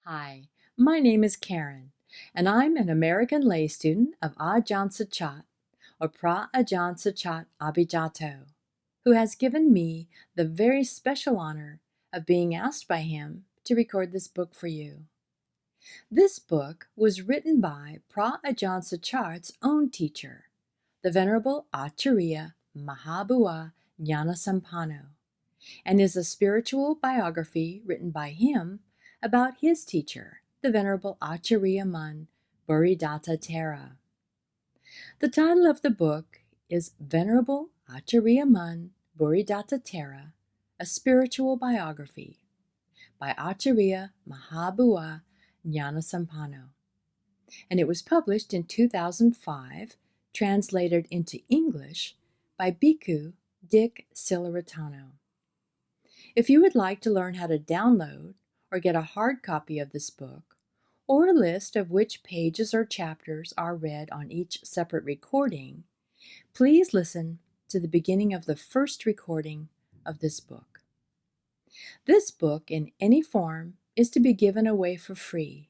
Hi, my name is Karen, and I'm an American lay student of Ajahn Suchat, or Pra Ajahn Suchat Abhijato, who has given me the very special honor of being asked by him to record this book for you. This book was written by Pra Ajahn Suchat's own teacher, the Venerable Acariya Mun Nanasampanno, and is a spiritual biography written by him about his teacher, the Venerable Acariya Mun Biography. The title of the book is Venerable Acariya Mun Biography, a spiritual biography by Acariya Mun Nanasampanno, and it was published in 2005, translated into English by Bhikkhu Dick Silaratano. If you would like to learn how to download or get a hard copy of this book, or a list of which pages or chapters are read on each separate recording, please listen to the beginning of the first recording of this book. This book, in any form, is to be given away for free.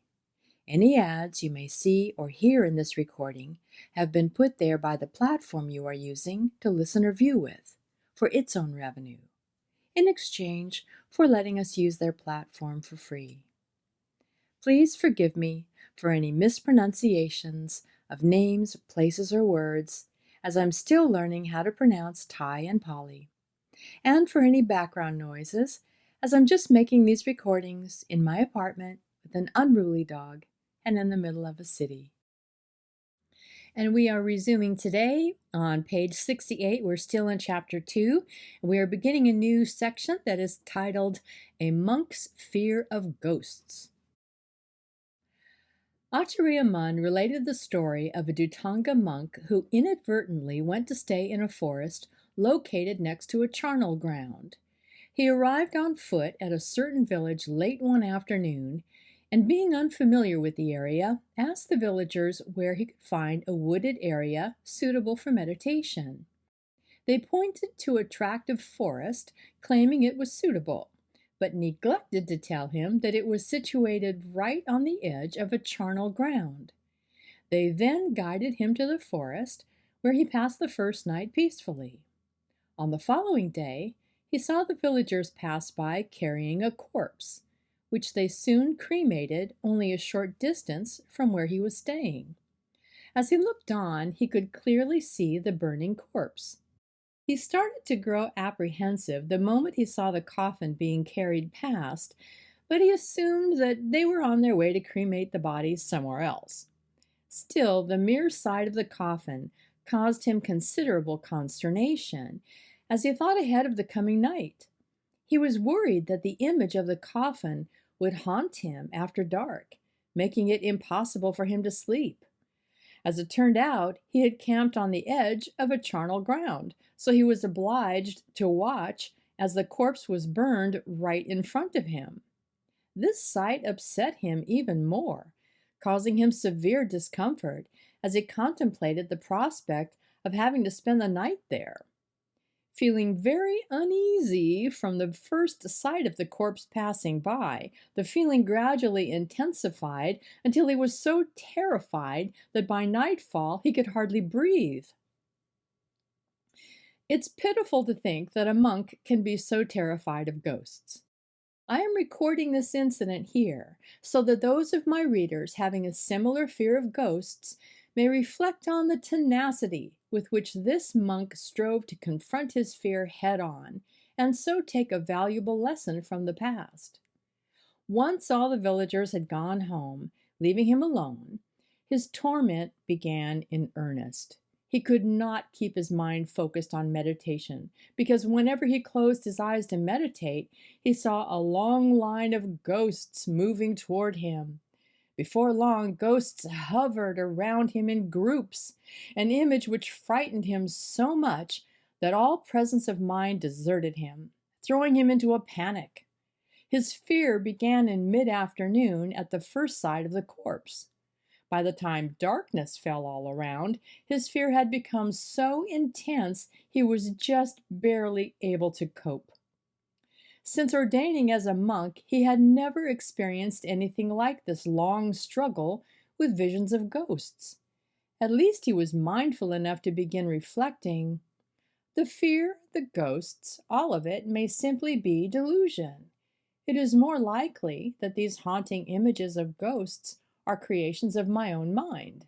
Any ads you may see or hear in this recording have been put there by the platform you are using to listen or view with, for its own revenue, in exchange for letting us use their platform for free. Please forgive me for any mispronunciations of names, places, or words, as I'm still learning how to pronounce Thai and Pali, and for any background noises, as I'm just making these recordings in my apartment with an unruly dog and in the middle of a city. And we are resuming today on page 68. We're still in chapter 2. We are beginning a new section that is titled A Monk's Fear of Ghosts. Acariya Mun related the story of a Dhutanga monk who inadvertently went to stay in a forest located next to a charnel ground. He arrived on foot at a certain village late one afternoon, and being unfamiliar with the area, asked the villagers where he could find a wooded area suitable for meditation. They pointed to a tract of forest, claiming it was suitable, but neglected to tell him that it was situated right on the edge of a charnel ground. They then guided him to the forest, where he passed the first night peacefully. On the following day, he saw the villagers pass by carrying a corpse, which they soon cremated only a short distance from where he was staying. As he looked on, he could clearly see the burning corpse. He started to grow apprehensive the moment he saw the coffin being carried past, but he assumed that they were on their way to cremate the bodies somewhere else. Still, the mere sight of the coffin caused him considerable consternation, as he thought ahead of the coming night. He was worried that the image of the coffin would haunt him after dark, making it impossible for him to sleep. As it turned out, he had camped on the edge of a charnel ground, so he was obliged to watch as the corpse was burned right in front of him. This sight upset him even more, causing him severe discomfort as he contemplated the prospect of having to spend the night there. Feeling very uneasy from the first sight of the corpse passing by, the feeling gradually intensified until he was so terrified that by nightfall he could hardly breathe. It's pitiful to think that a monk can be so terrified of ghosts. I am recording this incident here so that those of my readers having a similar fear of ghosts may reflect on the tenacity with which this monk strove to confront his fear head-on, and so take a valuable lesson from the past. Once all the villagers had gone home, leaving him alone, his torment began in earnest. He could not keep his mind focused on meditation, because whenever he closed his eyes to meditate, he saw a long line of ghosts moving toward him. Before long, ghosts hovered around him in groups, an image which frightened him so much that all presence of mind deserted him, throwing him into a panic. His fear began in mid-afternoon at the first sight of the corpse. By the time darkness fell all around, his fear had become so intense he was just barely able to cope. Since ordaining as a monk, he had never experienced anything like this long struggle with visions of ghosts. At least he was mindful enough to begin reflecting. The fear, the ghosts, all of it may simply be delusion. It is more likely that these haunting images of ghosts are creations of my own mind.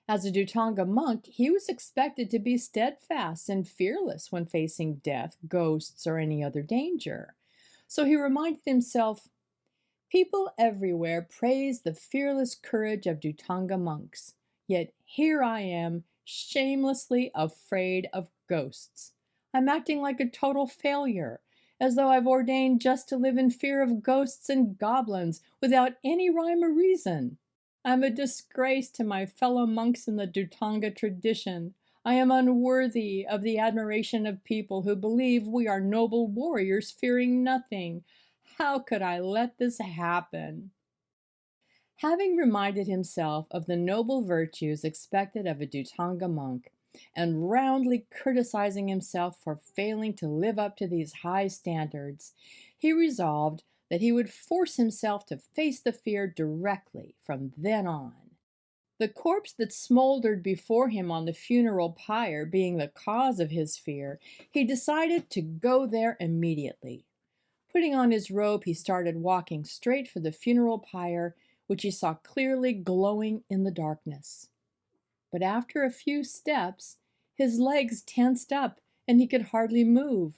As a Dhutanga monk, he was expected to be steadfast and fearless when facing death, ghosts, or any other danger. So he reminded himself, people everywhere praise the fearless courage of Dhutanga monks, yet here I am, shamelessly afraid of ghosts. I'm acting like a total failure, as though I've ordained just to live in fear of ghosts and goblins without any rhyme or reason. I'm a disgrace to my fellow monks in the Dhutanga tradition. I am unworthy of the admiration of people who believe we are noble warriors fearing nothing. How could I let this happen? Having reminded himself of the noble virtues expected of a Dhutanga monk, and roundly criticizing himself for failing to live up to these high standards, he resolved that he would force himself to face the fear directly from then on. The corpse that smoldered before him on the funeral pyre being the cause of his fear, he decided to go there immediately. Putting on his robe, he started walking straight for the funeral pyre, which he saw clearly glowing in the darkness. But after a few steps, his legs tensed up and he could hardly move.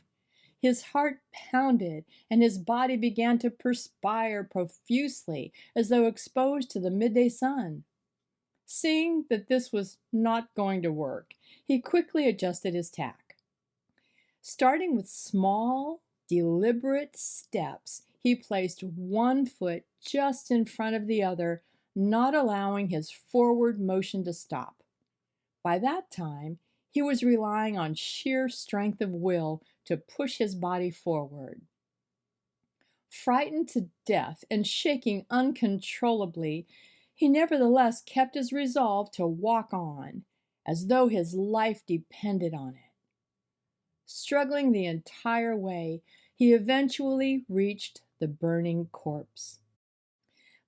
His heart pounded and his body began to perspire profusely as though exposed to the midday sun. Seeing that this was not going to work, he quickly adjusted his tack. Starting with small, deliberate steps, he placed one foot just in front of the other, not allowing his forward motion to stop. By that time, he was relying on sheer strength of will to push his body forward. Frightened to death and shaking uncontrollably, he nevertheless kept his resolve to walk on, as though his life depended on it. Struggling the entire way, he eventually reached the burning corpse.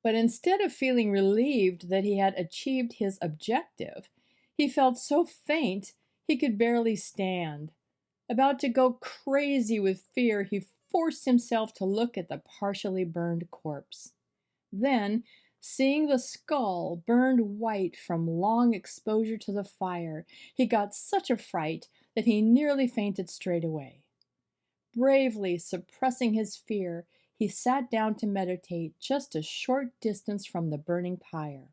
But instead of feeling relieved that he had achieved his objective, he felt so faint he could barely stand. About to go crazy with fear, he forced himself to look at the partially burned corpse. Then, seeing the skull burned white from long exposure to the fire, he got such a fright that he nearly fainted straight away. Bravely suppressing his fear, he sat down to meditate just a short distance from the burning pyre.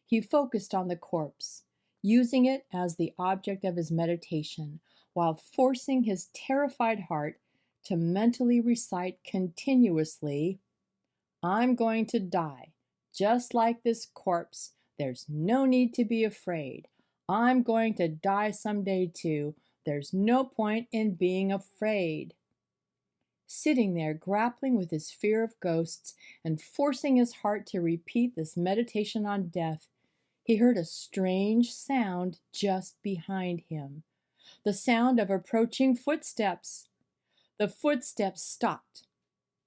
He focused on the corpse, using it as the object of his meditation, while forcing his terrified heart to mentally recite continuously, I'm going to die, just like this corpse. There's no need to be afraid. I'm going to die someday too. There's no point in being afraid. Sitting there grappling with his fear of ghosts and forcing his heart to repeat this meditation on death, he heard a strange sound just behind him, the sound of approaching footsteps. The footsteps stopped,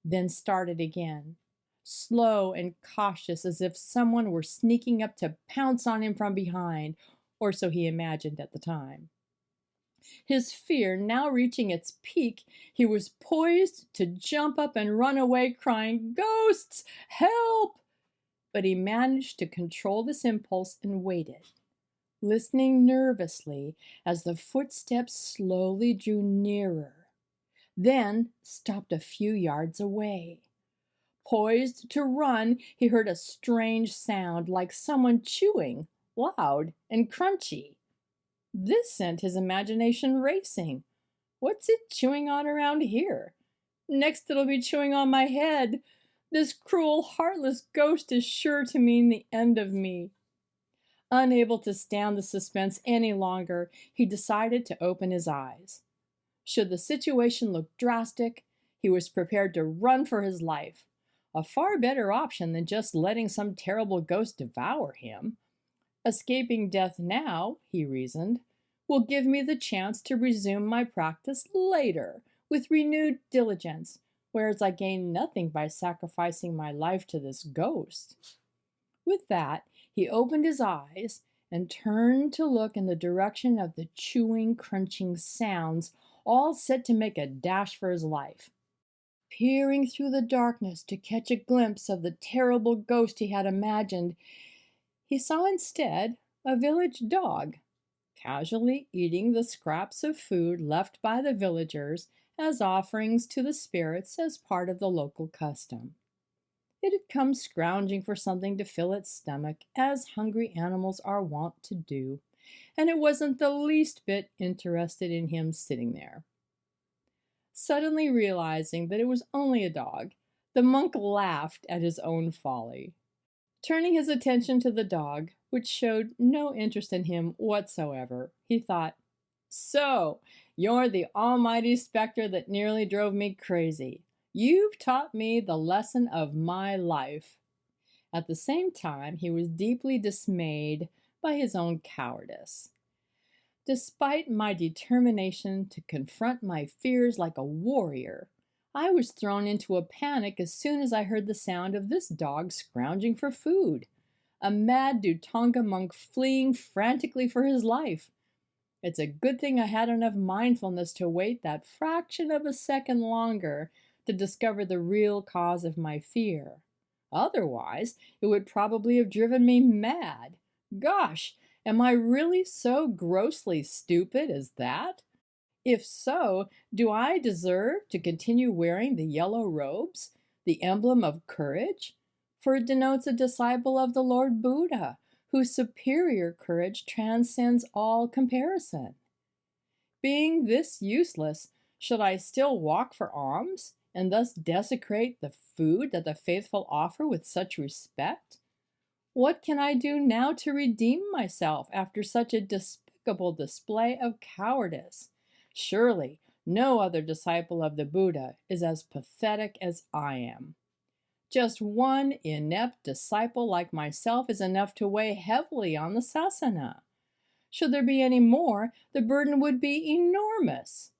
then started again, slow and cautious as if someone were sneaking up to pounce on him from behind, or so he imagined at the time. His fear now reaching its peak, he was poised to jump up and run away, crying, "Ghosts! Help!" But he managed to control this impulse and waited, listening nervously as the footsteps slowly drew nearer, then stopped a few yards away. Poised to run, he heard a strange sound like someone chewing, loud and crunchy. This sent his imagination racing. What's it chewing on around here? Next it'll be chewing on my head. This cruel, heartless ghost is sure to mean the end of me. Unable to stand the suspense any longer, he decided to open his eyes. Should the situation look drastic, he was prepared to run for his life. A far better option than just letting some terrible ghost devour him. Escaping death now, he reasoned, will give me the chance to resume my practice later, with renewed diligence, whereas I gain nothing by sacrificing my life to this ghost." With that, he opened his eyes and turned to look in the direction of the chewing, crunching sounds, all set to make a dash for his life. Peering through the darkness to catch a glimpse of the terrible ghost he had imagined, he saw instead a village dog, casually eating the scraps of food left by the villagers as offerings to the spirits as part of the local custom. It had come scrounging for something to fill its stomach, as hungry animals are wont to do, and it wasn't the least bit interested in him sitting there. Suddenly realizing that it was only a dog, the monk laughed at his own folly. Turning his attention to the dog, which showed no interest in him whatsoever, he thought, "So, you're the almighty specter that nearly drove me crazy. You've taught me the lesson of my life." At the same time, he was deeply dismayed by his own cowardice. Despite my determination to confront my fears like a warrior, I was thrown into a panic as soon as I heard the sound of this dog scrounging for food, a mad Dhutanga monk fleeing frantically for his life. It's a good thing I had enough mindfulness to wait that fraction of a second longer to discover the real cause of my fear. Otherwise, it would probably have driven me mad. Gosh, am I really so grossly stupid as that? If so, do I deserve to continue wearing the yellow robes, the emblem of courage? For it denotes a disciple of the Lord Buddha, whose superior courage transcends all comparison. Being this useless, should I still walk for alms, and thus desecrate the food that the faithful offer with such respect? What can I do now to redeem myself after such a despicable display of cowardice? Surely no other disciple of the Buddha is as pathetic as I am. Just one inept disciple like myself is enough to weigh heavily on the sasana. Should there be any more, the burden would be enormous.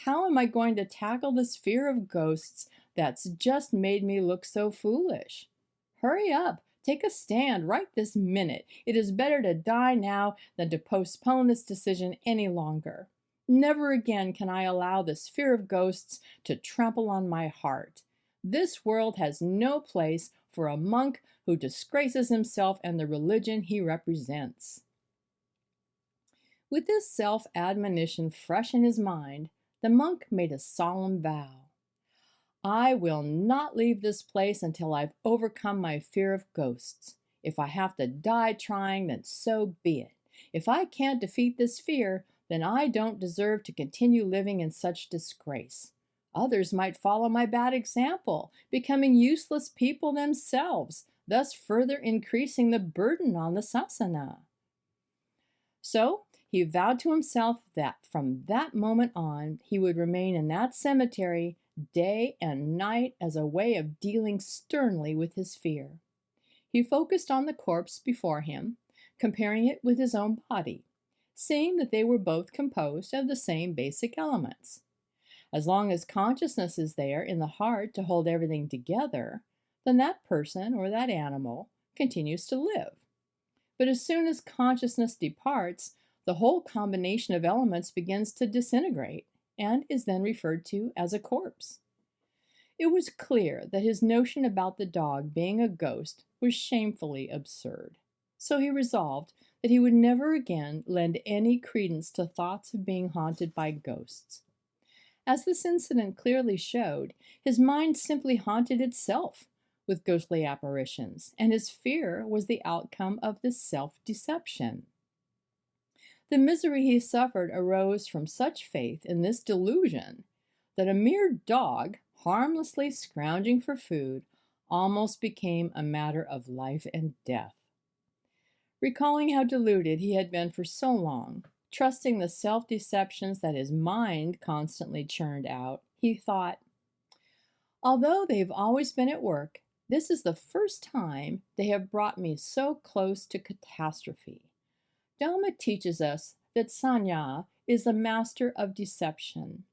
How am I going to tackle this fear of ghosts that's just made me look so foolish? Hurry up, take a stand right this minute. It is better to die now than to postpone this decision any longer. Never again can I allow this fear of ghosts to trample on my heart. This world has no place for a monk who disgraces himself and the religion he represents." With this self-admonition fresh in his mind, the monk made a solemn vow. "I will not leave this place until I've overcome my fear of ghosts. If I have to die trying, then so be it. If I can't defeat this fear, then I don't deserve to continue living in such disgrace. Others might follow my bad example, becoming useless people themselves, thus further increasing the burden on the sasana." So he vowed to himself that from that moment on he would remain in that cemetery day and night as a way of dealing sternly with his fear. He focused on the corpse before him, comparing it with his own body, seeing that they were both composed of the same basic elements. As long as consciousness is there in the heart to hold everything together, then that person or that animal continues to live. But as soon as consciousness departs, the whole combination of elements begins to disintegrate and is then referred to as a corpse. It was clear that his notion about the dog being a ghost was shamefully absurd. So he resolved that he would never again lend any credence to thoughts of being haunted by ghosts. As this incident clearly showed, his mind simply haunted itself with ghostly apparitions, and his fear was the outcome of this self-deception. The misery he suffered arose from such faith in this delusion that a mere dog, harmlessly scrounging for food, almost became a matter of life and death. Recalling how deluded he had been for so long, trusting the self-deceptions that his mind constantly churned out, he thought, "Although they've always been at work, this is the first time they have brought me so close to catastrophe. Dhamma teaches us that Sanya is the master of deception.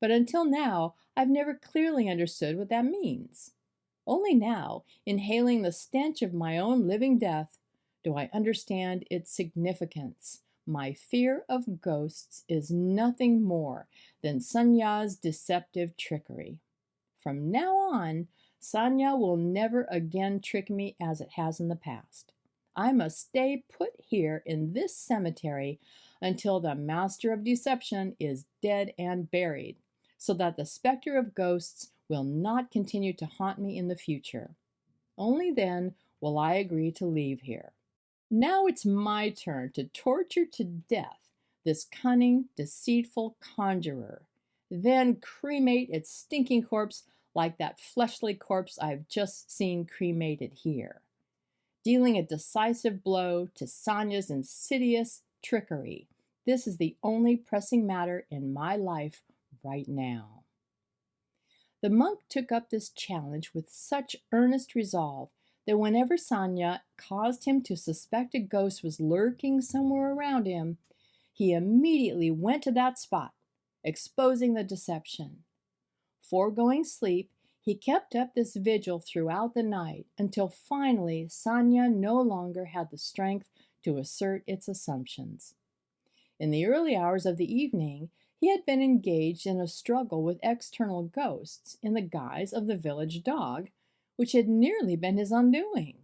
But until now, I've never clearly understood what that means. Only now, inhaling the stench of my own living death, do I understand its significance. My fear of ghosts is nothing more than Sanya's deceptive trickery. From now on, Sanya will never again trick me as it has in the past. I must stay put here in this cemetery until the master of deception is dead and buried, so that the specter of ghosts will not continue to haunt me in the future. Only then will I agree to leave here. Now it's my turn to torture to death this cunning, deceitful conjurer, then cremate its stinking corpse like that fleshly corpse I've just seen cremated here, dealing a decisive blow to Sanya's insidious trickery. This is the only pressing matter in my life right now. The monk took up this challenge with such earnest resolve that whenever Sanya caused him to suspect a ghost was lurking somewhere around him, he immediately went to that spot, exposing the deception. Foregoing sleep, he kept up this vigil throughout the night until finally Sanya no longer had the strength to assert its assumptions. In the early hours of the evening, he had been engaged in a struggle with external ghosts in the guise of the village dog, which had nearly been his undoing.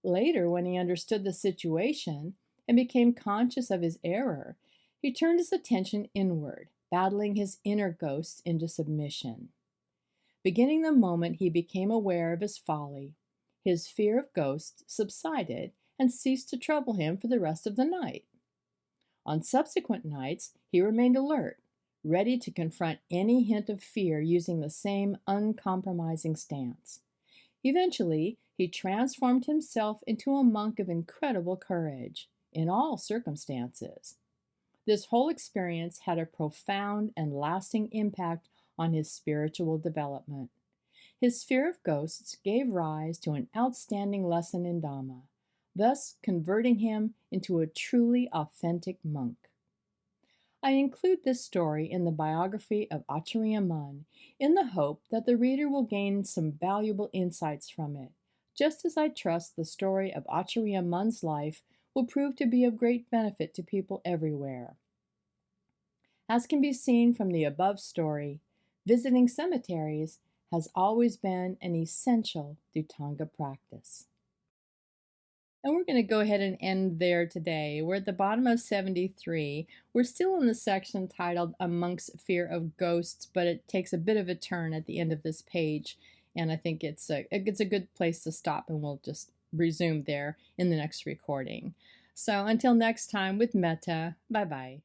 Later, when he understood the situation and became conscious of his error, he turned his attention inward, battling his inner ghosts into submission. Beginning the moment he became aware of his folly, his fear of ghosts subsided and ceased to trouble him for the rest of the night. On subsequent nights, he remained alert, ready to confront any hint of fear using the same uncompromising stance. Eventually, he transformed himself into a monk of incredible courage in all circumstances. This whole experience had a profound and lasting impact on his spiritual development. His fear of ghosts gave rise to an outstanding lesson in Dhamma, thus converting him into a truly authentic monk. I include this story in the biography of Acariya Mun in the hope that the reader will gain some valuable insights from it, just as I trust the story of Acariya Mun's life will prove to be of great benefit to people everywhere. As can be seen from the above story, visiting cemeteries has always been an essential Dhutanga practice. And we're going to go ahead and end there today. We're at the bottom of 73. We're still in the section titled A Monk's Fear of Ghosts, but it takes a bit of a turn at the end of this page, and I think it's a good place to stop, and we'll just resume there in the next recording. So until next time, with metta, bye-bye.